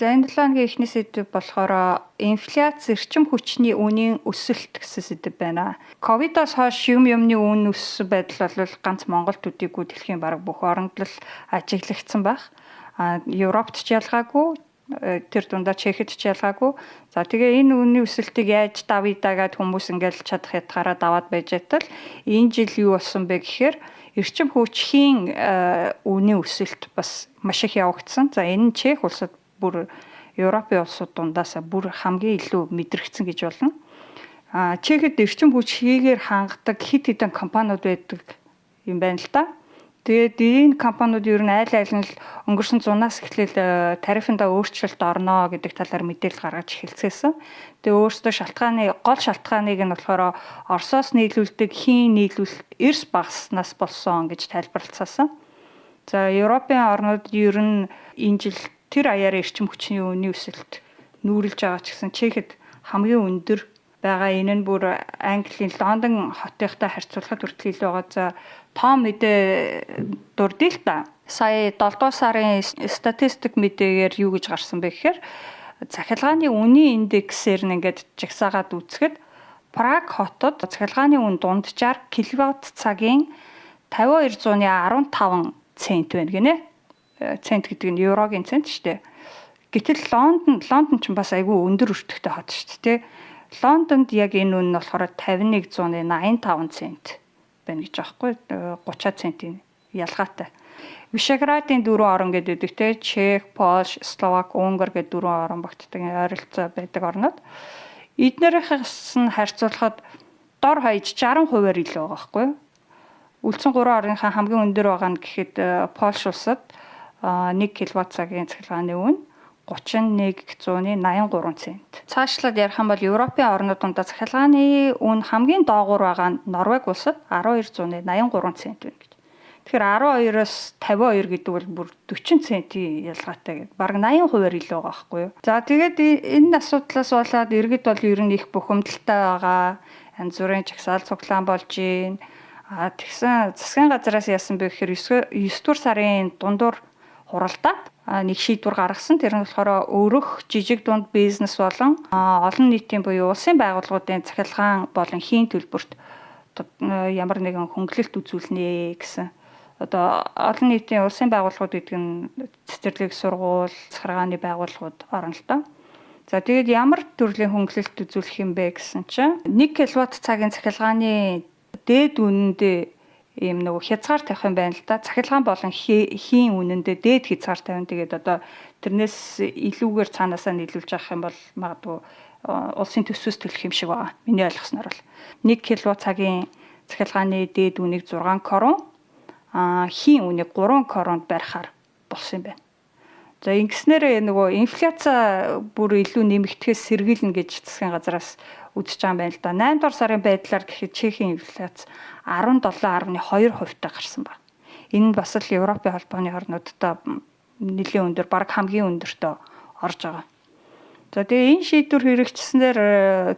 За энэ 7 хоногийн эхний сэдв болохоор инфляц эрчим хүчний үнийн өсөлт гэсэн сэдв байна. Ковидоос хойш юмны үн өссөн байдал бол ганц Монголд төдийгүй дэлхийн бараг бүх оронд л ажиглагдсан байх. Европт ч ялгаагүй, тэр дундаа Чехэд ч ялгаагүй. За тэгээ энэ үнийн өсөлтийг яаж давъя дагаад хүмүүс ингээл чадах ятгаараа даваад байж байтал энэ жил юу болсон бэ гэхээр эрчим хүчийн үнийн өсөлт бас маш их явагдсан. За энэ нь Чех улсад бүр Европын улсууд дундаасаа бүр хамгийн илүү мэдрэгдсэн гэж болно. Чехэд эрчим хүч хийгээр хангадаг хэд хэдэн компаниуд байдаг юм байна л да. Тэгээд энэ компаниуд ер нь айл нь л өнгөрсөн 100-аас эхлээл тарифында өөрчлөлт орно гэдэг талаар мэдээлэл гаргаж эхэлсэн. Тэгээд өөрсдөө гол шалтгааныг нь болохоор Оросоос нийлүүлдэг хийн нийлүүлэлт эрс багаснаас болсон гэж тайлбарлацсан. За Европын орнууд ер нь энэ жил тэр аяар эрчим хүчний үнийн өсөлт нүүрлж байгаа ч гэсэн Чехэд хамгийн өндөр байгаа. Энэ нь бүр Английн Лондон хотынхтай харьцуулахад хүртэл илүү байгаа. За том мэдээ дурдъя л та. Сая 7 дугаар сарын статистик мэдээгээр юу гэж гарсан бэ гэхээр цахилгааны үнийн индексээр нь ингээд жагсаагаад үзэхэд Праг хотод цахилгааны үн дунджаар киловатт цагийн 5215 цент байна гинэ. Цент гэдэг нь еврогийн цент шүү дээ. Гэтэл Лондон ч бас айгүй өндөр өртөгтэй хот шүү дээ. Лондонд яг энэ үн нь болохоор 5185 цент байна гэж аахгүй 30 центийн ялгаатай. Вишеградын 4 орн гэдэг те Чех, Польш, Словак, Унгар гэдэг 4 орн багтдаг ойролцоо байдаг орнууд. Эднэрээс нь харьцуулахад дор хаяж 60%-аар илүү байгаа байхгүй юу? Үлдсэн 3 орныхаа хамгийн өндөр байгаа нь гэхэд Польш улсад 1 кВт цагийн цахилгааны үн 3183 цент. Цаашлаад ярих юм бол Европын орнууд дундаа цахилгааны үн хамгийн доогуур байгаа нь Норвеги улсад 1283 цент байна гэж. Тэгэхээр 12-оос 52 гэдэг бол бүр 40 центийн ялгаатай гэдэг. Бараг 80%-аар илүү байгаа байхгүй юу? За тэгээд энэ асуудлаас болоод иргэд бол ер нь их бухимдалтай байгаа. Янз бүрийн жагсаал цуглаан болж байна. Тэгсэн засгийн газраас яасан бэ гэхээр 9 дугаар сарын дундуур хуралдаад нэг шийдвэр гаргасан. Тэр нь болохоор өрөх жижиг дунд бизнес болон олон нийтийн буюу улсын байгууллагуудын цахилгаан болон хийн төлбөрт ямар нэгэн хөнгөлөлт үзүүлнэ гэсэн. Одоо олон нийтийн улсын байгууллагууд гэдэг нь цэцэрлэг сургууль, захиргааны байгууллагууд орно л доо. За тэгээд ямар төрлийн хөнгөлөлт үзүүлэх юм бэ гэсэн чинь 1 кВт цагийн цахилгааны дээд үнэндээ ийм нөгөө хязгаар тавих юм байна л да. Цахилгаан болон хийн үнэндээ дээд хязгаар тавина. Тэгээд одоо тэрнээс илүүгээр цаанаасаа нийлүүлж авах юм бол магадгүй улсын төсвөөс төлөх юм шиг байна. Миний ойлгосноор бол 1 кВт цагийн цахилгааны дээд үнийг 6 крон, хийн үнийг 3 кронд барихаар болсон юм байна. За ингэснээр нөгөө инфляци бүр илүү нэмэгдэхээс сэргийлнэ гэж засгийн газраас үзэж байгаа юм байна л да. 8 дугаар сарын байдлаар гэхэд Чехийн инфляц 17.2% гарсан байна. Энэ нь бас л Европын холбооны орнуудад нэлийн өндөр, бараг хамгийн өндөртөө орж байгаа. За тэгээ энэ шийдвэр хэрэгжсэнээр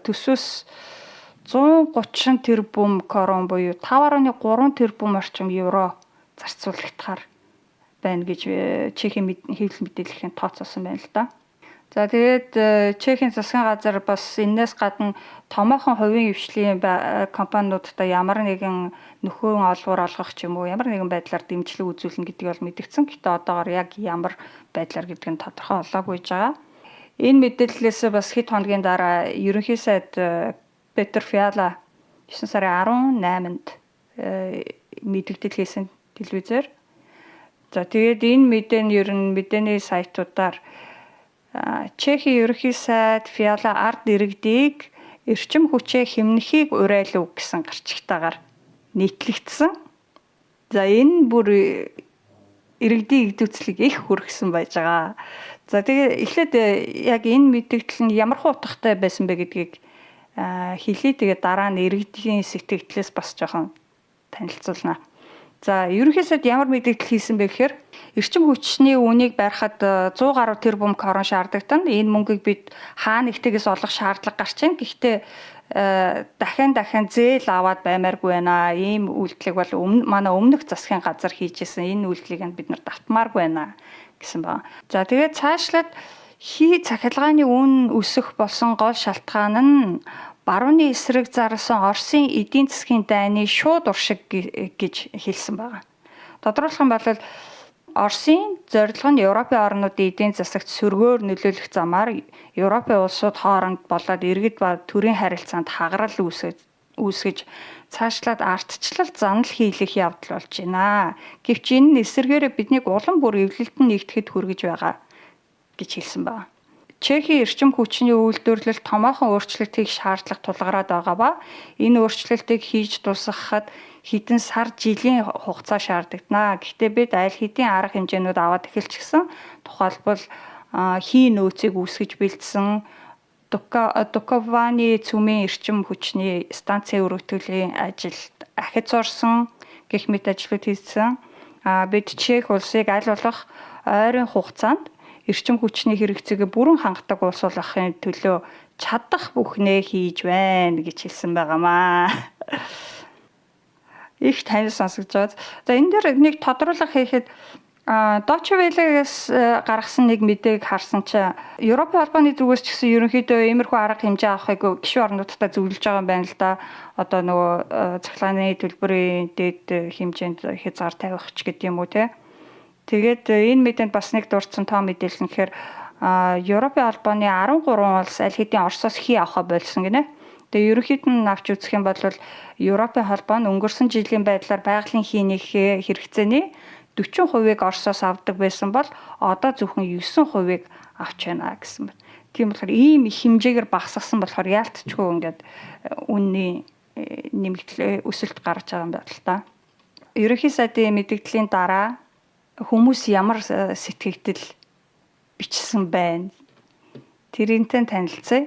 төсвөөс 130 тэрбум крон буюу 5.3 тэрбум орчим евро зарцуулагдахаар байна гэж Чехийн хэвлэл мэдээллийн тооцоосон байна л да. За тэгээд Чехийн засгийн газар бас энэс гадна томоохон хувийн хвшлийн компаниудад ямар нэгэн нөхөн олбор олгох ч юм уу ямар нэгэн байдлаар дэмжлэг үзүүлнэ гэдгийг бол мэдгдсэн. Гэтэ одоогоор яг ямар байдлаар гэдг нь тодорхой болоогүй байгаа. Энэ мэдээллээс бас хэд хоногийн дараа ерөнхий сайд Петр Фиала 9 сарын 18-нд мэдээлэл хийсэн телевизээр. За тэгээд энэ мэдээ нь ер нь мэдээний сайтуудаар Чехийн ерөнхий сайд Фиала ард иргэдийг эрчим хүчээ хэмнэхийг уриалав гэсэн гарчигтайгаар нийтлэгдсэн. За энэ бүр иргэдийн игдүүцлийг их хүргэсэн байж байгаа. За тэгээ эхлээд яг энэ мэдээлэл нь ямар утгатай байсан бэ гэдгийг хэлье. Тэгээ дараа нь иргэдийн сэтгэгдлээс бас жоохон танилцуулна. За ерөнхий сайд ямар мэдээлэл хийсэн бэ гэхээр эрчим хүчний үнийг барихад 100 гаруй тэрбум крон шаардлагатана. Энэ мөнгийг бид хаа нэгтгээс олох шаардлага гарч байна. Гэхдээ дахин зээл аваад баймааргүй байна. Ийм үйлдэлийг бол манай өмнөх засгийн газар хийжсэн. Энэ үйлдэлийг бид нар давтмааргүй байна гэсэн байна. За тэгээд цаашлаад Хий цахилгааны үн өсөх болсон гол шалтгаан нь барууны эсрэг зарласан Оросын эдийн засгийн дайны шууд уршиг гэж хэлсэн байна. Тодорхойлох юм бол Оросын зорилго нь Европын орнуудын эдийн засагт сөргөөр нөлөөлөх замаар Европын улсууд хооронд болоод иргэд ба төрийн харилцаанд хагарал үүсгэж цаашлаад ардчлал занал хийлэх явдал болж байна. Гэвч энэ эсэргээрээ биднийг улам бүр эвлэлтэнд нэгтгэхэд хүргэж байгаа гэж хэлсэн байна. Чехийн эрчим хүчний үйлдвэрлэл томоохон өөрчлөлт хийх шаардлага тулгараад байгаа ба энэ өөрчлөлтийг хийж дуусгахад хэдэн сар жилийн хугацаа шаардагдана. Гэхдээ бид аль хэдийн арга хэмжээнүүд аваад эхэлчихсэн. Тухайлбал хий нөөцийг үүсгэж бэлдсэн Дукованы цөмийн эрчим хүчний станцын өргөтгөлийн ажилд ахиц орсон гэх мэт ажлууд хийсэн. Бид Чех улсыг аль болох ойрын хугацаанд эрчим хүчний хэрэгцээгээ бүрэн хангадаг улс болохын төлөө чадах бүхнээ хийж байна гэж хэлсэн байгаамаа. Их тань сонсогдож байна. За энэ дээр нэг тодруулах хийхэд Deutsche Welle-гээс гаргасан нэг мэдээг харсан чинь Европын холбооны зүгээс ч гэсэн ерөнхийдөө иймэрхүү арга хэмжээ авахыг гишүүн орнуудтай зөвлөж байгаа юм байна л да. Одоо нөгөө цахилгааны төлбөрийн дээд хэмжээнд хязгаар тавих ч гэдэг юм уу те. Тэгээд энэ мэдээнд бас нэг дурдсан тоо мэдээлэл нь гэхээр Европын холбооны 13 улс аль хэдийн Оросоос хий авахаа болсон гинэ. Тэгээ ерөнхийд нь авч үзэх юм бол Европын холбоо нь өнгөрсөн жилийн байдлаар байгалийн хийнх хэрэгцээний 40%-ийг Оросоос авдаг байсан бол одоо зөвхөн 9%-ийг авч байна гэсэн байна. Тийм болохоор ийм их хэмжээгээр багасгасан болохоор яалтчгүй ингээд үнний нэмэгдэл өсөлт гарч байгаа юм байна л та. Ерөнхий сайдын мэдээллийн дараа хүмүүс ямар сэтгэгдэл бичсэн байна. Тэрнтэй танилцъя.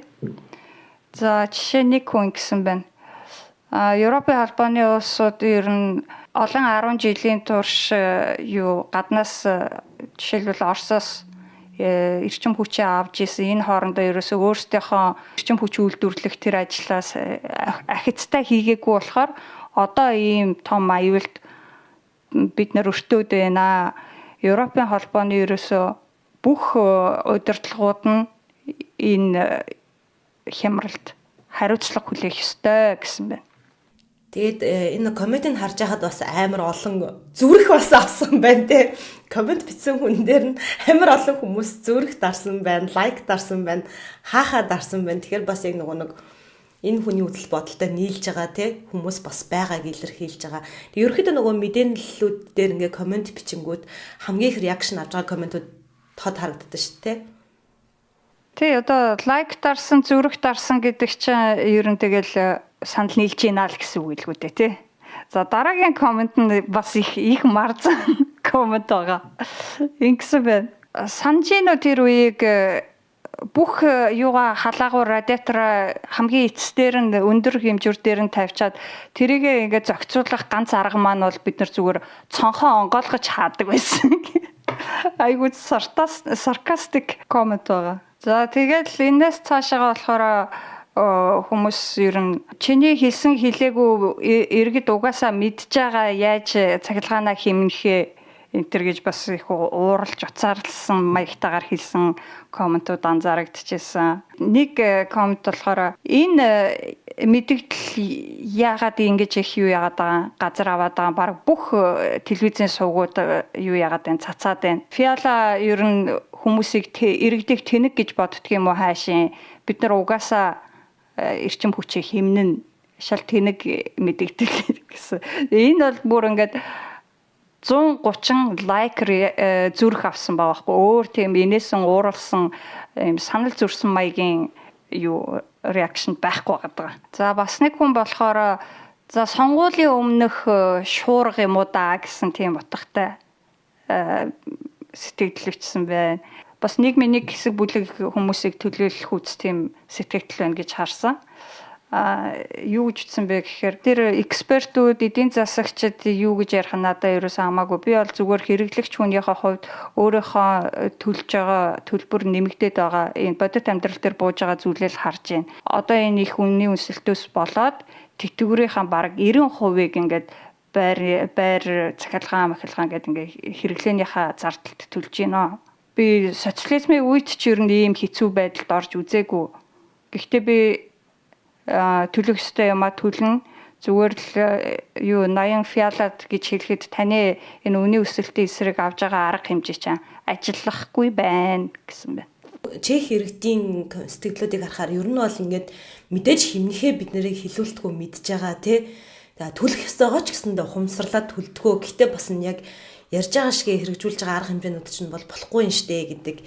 За жишээ нэг хүн гэсэн байна. Европын холбооны улсууд ер нь олон 10 жилийн турш гаднаас жишээлбэл Оросоос эрчим хүчээ авч исэн энэ хоорондоо ерөөсөө өөрсдийнхөө эрчим хүч үйлдвэрлэх тэр ажлаас ахицтай хийгээгүй болохоор одоо ийм том аюулт бид нар өртөөд байна. Европын холбооны ерөөсөө бүх удирдлагууд нь энэ хямралд хариуцлага хүлээх ёстой гэсэн байна. Тэгээд энэ комментыг харж байхад бас амар олон зүрх бас авсан байна те. Коммент бичсэн хүн дээр нь амар олон хүмүүс зүрх дарсан байна, лайк дарсан байна, хаахаа дарсан байна. Тэгэхээр бас яг нэг энэ хүний үдэл бодолтой нийлж байгаа те. Хүмүүс бас байгааг илэрхийлж байгаа. Ерөнхийдөө нөгөө мэдээллүүд дээр ингээ коммент бичингүүд хамгийн их реакшн авч байгаа комментүүд тод харагддаг шүү те. Тий, одоо лайк дарсан, зүрх дарсан гэдэг чинь ер нь тэгэл санал нийлж ийна л гэсэн үг л үү тий. За дараагийн коммент нь бас их марзан коммент байгаа. Ингэсэн байна. Санаж гин үү тэр үеийг бүх юугаа халаагуур радиатор хамгийн эцсдэр нь өндөр хэмжүүр дээр нь тавьчаад тэрийг ингээд зохицуулах ганц арга маань бол бид нар зүгээр цонхоо онгойлгож хаадаг байсан. Айгуу саркастик коммент байгаа. За тэгээд энэс цаашаага болохоор хүмүүс ер нь чиний хэлсэн хэлээгүй иргэд угаасаа мэдж байгаа яаж цахилгаанаа хэмнэх энэ төр гэж бас их ууралж уцаарлсан маягтайгаар хэлсэн комментууд анзаарэгдэжсэн. Нэг коммент болохоор энэ мэдээлэл яагаад ингэж их юу яагаад байгаа газар аваад байгаа баг бүх телевизийн сувгууд юу яагаад байна цацаад байна. Фиала ер нь хүмүүсийг иргэдийг тэнэг гэж боддөг юм уу хаашийн бид нар угаасаа эрчим хүчийг хэмнэн шал тэнэг мэдээлэл гэсэн. Энэ бол бүр ингээд 130 лайк зүрх авсан байгаа байхгүй өөр тийм инээсэн ууралсан юм санал зүрсэн маягийн юу реакшн байхгүй байгаа. За бас нэг хүн болохоор за сонгуулийн өмнөх шуурга юм уу да гэсэн тийм утгатай сэтгэл өвчсөн байна. Бас нийгмийн нэг хэсэг бүлэг хүмүүсийг төлөөлөх үс тийм сэтгэл байна гэж харсан. Юу гэж ütсэн бэ гэхээр тэр экспертүүд эдийн засагчид юу гэж ярих надад ерөөсөө хамаагүй. Би бол зүгээр хэрэглэгч хүнийхээ хувьд өөрийнхөө төлж байгаа төлбөр нэмэгдээд байгаа энэ бодит амьдрал дээр бууж байгаа зүйлээ л харж байна. Одоо энэ их үнийн өсөлтөөс болоод тэтгэврийнхаа бараг 90%-ийг ингээд байр цахилгаан гэдэг ингээд хэрэглээнийхээ зардалд төлж гинэ. би социализмын үед ч ер нь ийм хэцүү байдалд орж үзээгүй. Гэхдээ би төлөх ёстой юмаа төлнө. Зүгээр л 80 фиалад гэж хэлэхэд таны энэ үнийн өсөлтийн эсрэг авж байгаа арга хэмжээ чинь ажиллахгүй байна гэсэн байна. Чех иргэдийн сэтгэлдлүүдийг харахаар ер нь бол ингээд мэдээж химнэхээ бид нарыг хилүүлтгүү мэдж байгаа тий. Төлөх ёстойгоо ч гэсэндээ ухамсарлаад төлдгөө. Гэхдээ бас нь яг ярьж байгаа шигээ хэрэгжүүлж байгаа арга хэмжээнүүд чинь бол болохгүй юм штэ гэдэг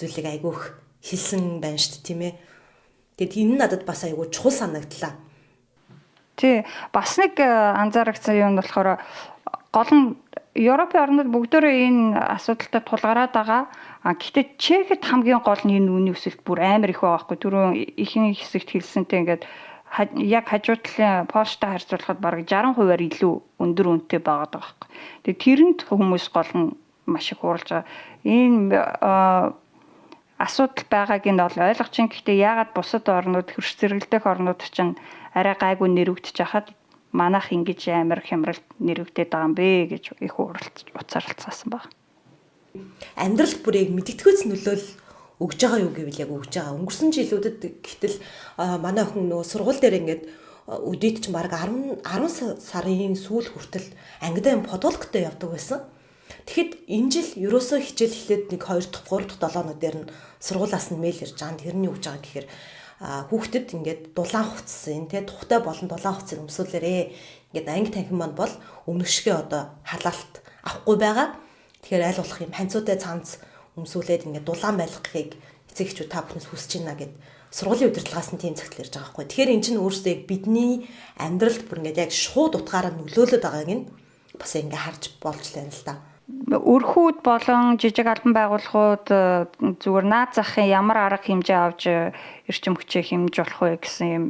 зүйлийг айгүйх хэлсэн байна штэ тийм ээ. Тэгэд энэ надад бас айгүй чухал санагдлаа. Тий, бас нэг анзаарагцсан юм нь болохоор гол нь Европын орнууд бүгдөө энэ асуудалтай тулгараад байгаа. Гэхдээ Чехэд хамгийн гол нь энэ үнийн өсөлт бүр амар их байгаа байхгүй. Түрүүн ихэнх хэсэгт хэлсэнтэй ингээд яг хажуу талын Польштой харьцуулахад бараг 60%-аар илүү өндөр үнэтэй байгаа байхгүй. Тэгээ тэрэнд хүмүүс гол нь маш их ууралж байгаа. Энэ асуудал байгааг нь бол ойлгож чинь. Гэхдээ яагаад бусад орнууд хөрш зэрэглэдэх орнууд чинь арай гайгүй нэрвэгдэж хахад манайх ингэж амар хямралд нэрвэгдээд байгаа юм бэ гэж их уцааралцсан баг. Амьдралд бүр яг мэдгэдгүйц нөлөөл өгж байгаа юу гэвэл яг өгж байгаа. Өнгөрсөн жилүүдэд гэтэл манай охин нөгөө сургууль дээр ингээд өдөрт ч баг 10 сарын сүүл хүртэл ангидаа подолктой явдаг байсан. Тэгэхэд энэ жил ерөөсөө хичээл эхлээд нэг 2 дахь 3 дахь 7 өнөд дээр нь сургуулиас нь мэйл ирж байгаа. Тэрний өгж байгаа гэхээр хүүхдэд ингээд дулаан хувцсан тий тухтай болон дулаан хувцсыг өмсүүлээрээ ингээд анги танхим маань бол өмнөшгөө одоо халаалт авахгүй байгаа. Тэгэхээр аль болох юм ханцуутай цамц өмсүүлээд ингээд дулаан байлгахыг эцэг эхчүүд та бүхнээс хүсэж байна гэд сургуулийн удирдлагаас нь тийм цагт ирж байгаа байхгүй. Тэгэхээр эн чинь өөрөөсөө яг бидний амьдралд бүр ингээд яг шууд утгаараа нөлөөлөд байгааг нь бас ингээд харж болж байна л да. Өрхүүд болон жижиг албан байгууллагууд зүгээр наад захын ямар арга хэмжээ авч эрчим хүчээ хэмж болох вэ гэсэн юм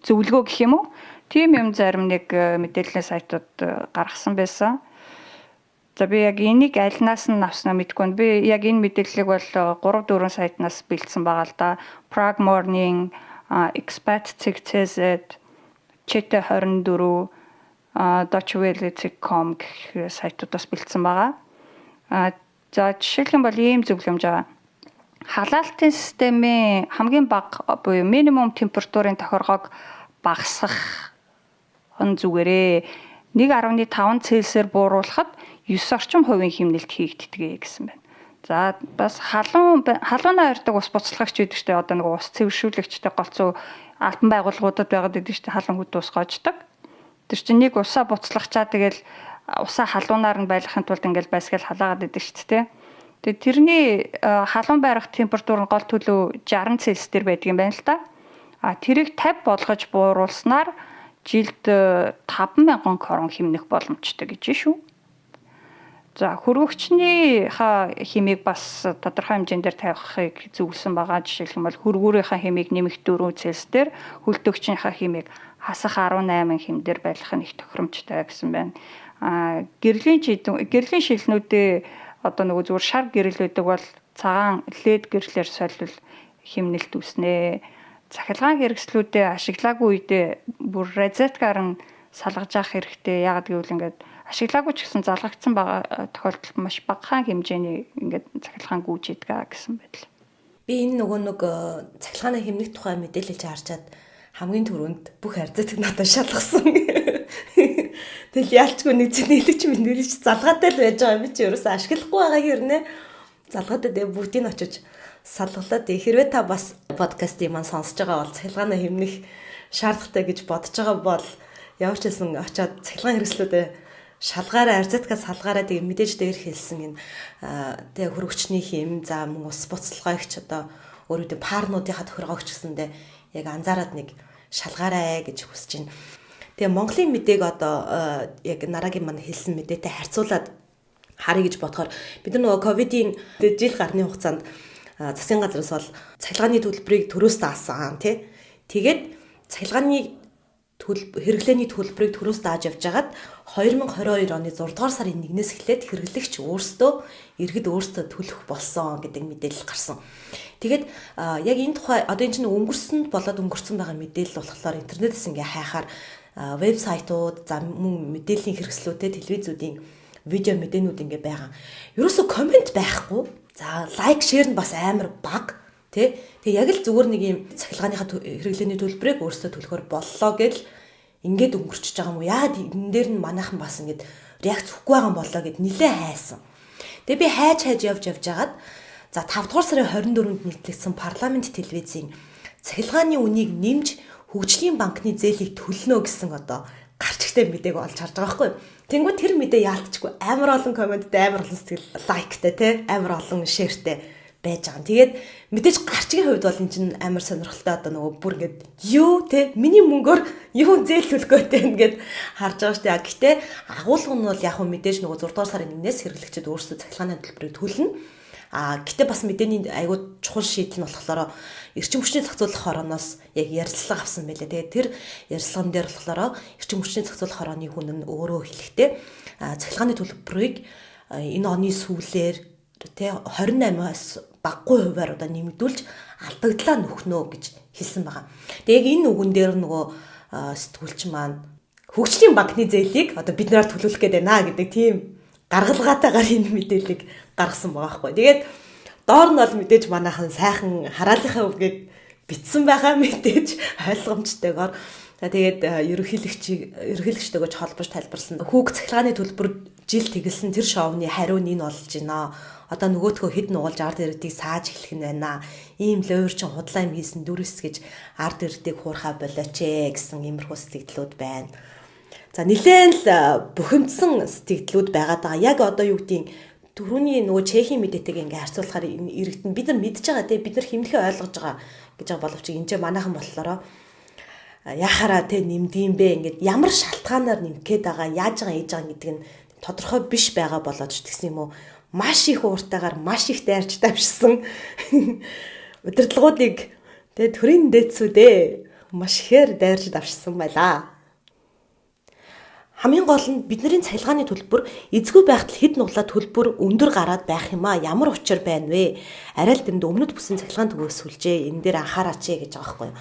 зөвлөгөө гэх юм уу? Тийм юм зарим нэг мэдээллийн сайтууд гаргасан байсан. За би яг энийг альнаас нь авснаа мэдэхгүй байна. Би яг энэ мэдээллийг бол 3-4 сайтнаас бэлдсэн байгаа л да. Prague Morning, Expat.cz, Chete 24, Deutsche Welle.com гэх сайтуудаас бэлдсэн байгаа. За жишээлхэн бол ийм зөвлөмж байгаа. Халаалтын системийн хамгийн бага буюу минимум температурын тохиргоог багасгах нь зүгээрээ 1.5 Цельсиэр бууруулахад 9 орчим хувийн хэмнэлт хийгддэг гэсэн байна. За бас халуунаа ирдэг ус буцалгагч гэдэг чинь одоо нэг ус цэвэршүүлэгчтэй голцоо албан байгууллагуудад байгаад байдаг чинь халуун хөт ус гоождаг. Тэр чинь нэг усаа буцалгачаа тэгэл усаа халуунаар нь байлгахын тулд ингээл байсгаал халаагаад байдаг шүү дээ. Тэгээ тэрний халуун байрах температур нь гол төлөв 60 Цельс дээр байдаг юм байна л да. Тэрийг 50 болгож бууруулснаар жилд 5,000 крон хэмнэх боломжтой гэж шүү. За хөргөгчний хэмийг бас тодорхой хэмжээгээр тавихыг зөвлөсөн байгаа. Жишээлх юм бол хөргүүрийнхаа хэмийг нэмэх 4 Цельс дээр, хөлтөгчийнхаа хэмийг хасах 18 хэмдэр байлгах нь их тохиромжтой гэсэн байна. Гэрлийн шилнүүдээ одоо нөгөө зүгээр шар гэрэл байдаг бол цагаан лед гэрлэр солил хэмнэлт үүснэ. Цахилгаан хэрэгслүүдэд ашиглаагүй үедээ бүр розеткаар нь салгаж авах хэрэгтэй. Яагаад гэвэл ингээд ашиглаагүй ч гэсэн залгагдсан байгаа тохиолдолд маш багахан хэмжээний ингээд цахилгаан гүйж идэг гэсэн байдал. Би энэ нэг цахилгааны хэмнэх тухай мэдээлэлж харчаад хамгийн түрүүнд бүх харьцаатыг надад шалгасан. Тэгэл яалчгүй нэг зэнэлж мэдээлж залгаатай л байж байгаа юм чи ерөөсөө ашиглахгүй байгааг ирнэ. Залгаатай бүгдийг очиж салгалаад хэрвээ та бас подкастыг маань сонсож байгаа бол цахилгааны хэмнэх шаардлагатай гэж бодож байгаа бол ямар ч хэлсэн очиад цахилгаан хэрэгслүүдэд шалгаараа арзаткаас салгаараа тэгээ мэдээж дээр хэлсэн энэ тэгээ хөргөчний хэм за мөн ус буцалгаагч одоо өөрөөдөө парнуудынхаа тохиргоогч гэсэндээ яг анзаараад нэг шалгаараа гэж хүсэж байна. Тэгээ Монголын мэдээг одоо яг нарагийн маань хэлсэн мэдээтэй харьцуулаад харъя гэж бодохоор бид нөгөө ковидын жил гарны хугацаанд засгийн газраас бол цахилгааны төлбөрийг төрөөс даасан тий. Тэгээд цахилгааны хэрэглээний төлбөрийг төрөөс дааж явж хагаад 2022 оны 6 дугаар сарын 1-ээс эхлээд хэрэглэгч өөрсдөө иргэд өөрсдөө төлөх болсон гэдэг мэдээлэл гарсан. Тэгээд яг энэ тухай одоо энэ чинь өнгөрсөнд болоод өнгөрсөн байгаа мэдээлэл болохоор интернетээс ингээ хайхаар вебсайтууд за мөн мэдээллийн хэрэгслүүдэд телевизүүдийн видео мэдээнүүд ингээ байгаа. Ерөөсө комент байхгүй. За лайк шеэр нь бас амар бага тий. Тэгээ яг л зүгээр нэг юм цахилгааныхаа хэрэглээний төлбөрийг өөрсдөө төлөхөр боллоо гэж ингээд өнгөрчихөж байгаа юм уу? Яагаад энэ дээр нь манайхан бас ингээд реакц өгөхгүй байгаа юм болоо гэд нилээ хайсан. Тэгээ би хайж явж байгаад за 5 дугаар сарын 24-нд нийтлэгдсэн парламент телевизийн цахилгааны үнийг нэмж хөгжлийн банкны зээлийг төлнө гэсэн одоо гарч ихтэй мэдээг олж харж байгаа байхгүй юу. Тэнгүү тэр мэдээ яалтчгүй амар олон комменттэй амар олон сэтгэл лайктай те амар олон шеэртэй байж байгаа. Тэгээд мэдээж гарчгийн хувьд бол энэ чинь амар сонирхолтой одоо нөгөө бүр ингээд юу те миний мөнгөөр юу зээл төлөхөөтэй ингээд харж байгаа шүү дээ. Гэхдээ агуулга нь бол яг хөө мэдээж нөгөө 6 дугаар сарын 1-ээс хэрэглэгчид өөрсдөө цахилгааны төлбөрийг төлнө. Гэтэ бас мэдээний айгуу чухал шийдэл нь болохоор эрчим хүчний зохицуулах хорооноос яг ярилцлага авсан байлээ. Тэгээд тэр ярилцлаган дээр болохоор эрчим хүчний зохицуулах хорооны хүн нь өөрөө хэлэхдээ цахилгааны төлбөрийг энэ оны сүүлээр тэ 28-аас багагүй хувиар одоо нэмэгдүүлж алдагдлаа нөхнөө гэж хэлсэн байгаа. Тэгээд яг энэ үгэн дээр нөгөө сэтгүүлч маань хөгжлийн банкны зээлийг одоо бид нараар төлөвлөх гээд байна гэдэг тийм гаргалгаатайгаар энэ мэдээллийг гаргасан байгаа байхгүй. Тэгээд доор нь бол мэдээж манайхан сайхан хараалынхаа үгийг битсэн байгаа мэдээж ойлгомжтойгоор тэгээд ерөнхийлөгчтэйгөө холбож тайлбарсан. Хүүг цахилгааны төлбөр жил тэгэлсэн тэр шоуны хариу нь энэ болж байна. Одоо нөгөөдхөө хэд нугалж ард иргэдийг сааж эхлэх нь байна. Ийм л өөр чин худлаа юм хийсэн дүрс гэж ард иргэдийг хуурхаа болооч гэсэн иймэрхүү сэтгэлдлүүд байна. За нэлээд л бухимдсан сэтгэлдлүүд байгаад байгаа. Яг одоо юу гэдгийг түрүүний нөгөө Чехийн мэдээтэйг ингээ харьцуулахаар энэ иргэд нь бид нар мэдж байгаа те бид нар хэмнэхээ ойлгож байгаа гэж байгаа боловч энэ ч манайхан болохоор яхаараа те нэмдэм бэ ингээд ямар шалтгаанаар нэмэх гээд байгаа яаж байгаа ээж байгаа гэдэг нь тодорхой биш байгаа болоод ч гэсэн юм уу маш их ууртайгаар маш их дайрч давшсан удирдлагуудыг те төрийн дээдсүүдээ маш ихээр дайрч давшсан байлаа. Хамгийн гол нь бидний цахилгааны төлбөр эзгүй байхад хэд нуглаа төлбөр өндөр гараад байх юм а ямар учир байна вэ? Арай л тэнд өмнөд бүсэн цахилгаан төгөөс сүлжээ энэ дээр анхаараач гэж байгаа байхгүй юу?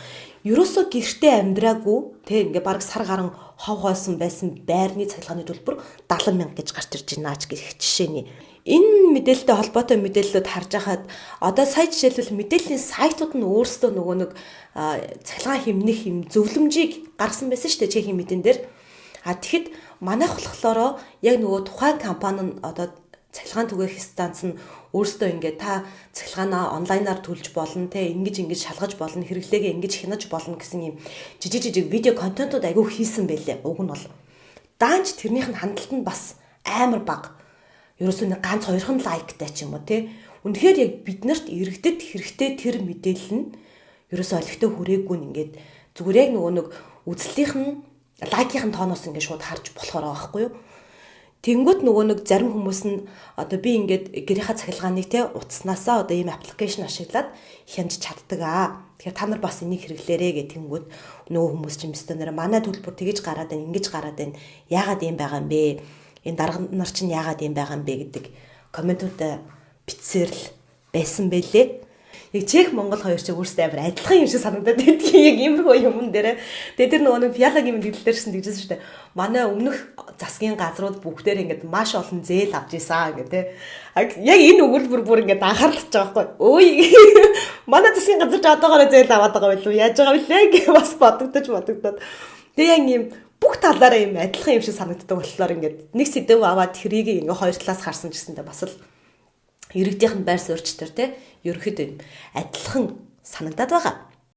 Ерөөсөө гэртээ амьдраагүй те ингээ баг сар гарan хов хоосон байсан байрны цахилгааны төлбөр 70,000 гэж гарч ирж байна ч гэх жишээний. Энэ мэдээлэлтэй холбоотой мэдээллүүд харж байхад одоо сая жишээлбэл мэдээллийн сайтууд нь өөрсдөө нөгөө нэг цахилгаан хэмнэх юм зөвлөмжийг гаргасан байсан шүү дээ Чехийн мэдэн дээр. Тэгэхэд манайх болохоор яг нөгөө тухайн компани нь одоо цахилгаан түгээх станц нь өөрсдөө ингээд та цахилгаанаа онлайнаар төлж болно те ингэж шалгаж болно хэрэглээгээ ингэж хянаж болно гэсэн юм жижиг видео контентууд айгүй хийсэн байлээ. Уг нь бол даанч тэрнийх нь хандлт нь бас амар бага. Ерөөсөө нэг ганц хоёрхан лайктай ч юм уу те. Үнэхээр яг биднэрт иргэдэд хэрэгтэй тэр мэдээлэл нь ерөөсөө олигтой хүрээгүй нь ингээд зүгээр яг нөгөө нэг үзлийнх нь лайкийн тооноос ингээд шууд харж болохоор байгаа байхгүй юу. Тэнгүүт нөгөө нэг зарим хүмүүс нь одоо би ингээд гэрийнхаа цахилгааныг те утаснасаа одоо ийм аппликейшн ашиглаад хянж чаддаг аа. Тэгэхээр та нар бас энийг хэрэглээрэй гэх тэнгүүт нөгөө хүмүүс чинь өстө нэр манай төлбөр тэгэж гараад байна, ингэж гараад байна. Яагаад ийм байгаа юм бэ? Энэ дарга нар чинь яагаад ийм байгаа юм бэ гэдэг комментуудаа бичсээр л байсан байлээ. Яг Чех Монгол хоёр ч өөрсдөө амар адилхан юм шиг санагдаад байдаг. Яг иймэрхүү юм дээр. Тэгээ тэр нөгөө фиалагийн мэдээлэлдэрсэн тэгжсэн шүү дээ. Манай өмнөх засгийн газрууд бүгдээр ингээд маш олон зээл авч ийсэн гэдэг. Яг энэ өгүүлбэр бүр ингээд анхаарч байгаа байхгүй. Өөй. Манай засгийн газар ч одоогоор зээл аваад байгаа байлгүй. Яаж байгаа вүлээ гэж бас бодогдоод. Тэгээ яг юм бүх талаараа юм адилхан юм шиг санагддаг болохоор ингээд нэг сэдв аваад тэрийг ингээд хоёр талаас харсан гэсэндээ бас л иргэдийнх нь байр суурьч төр те ерөөхдөө адилхан санагдаад байгаа.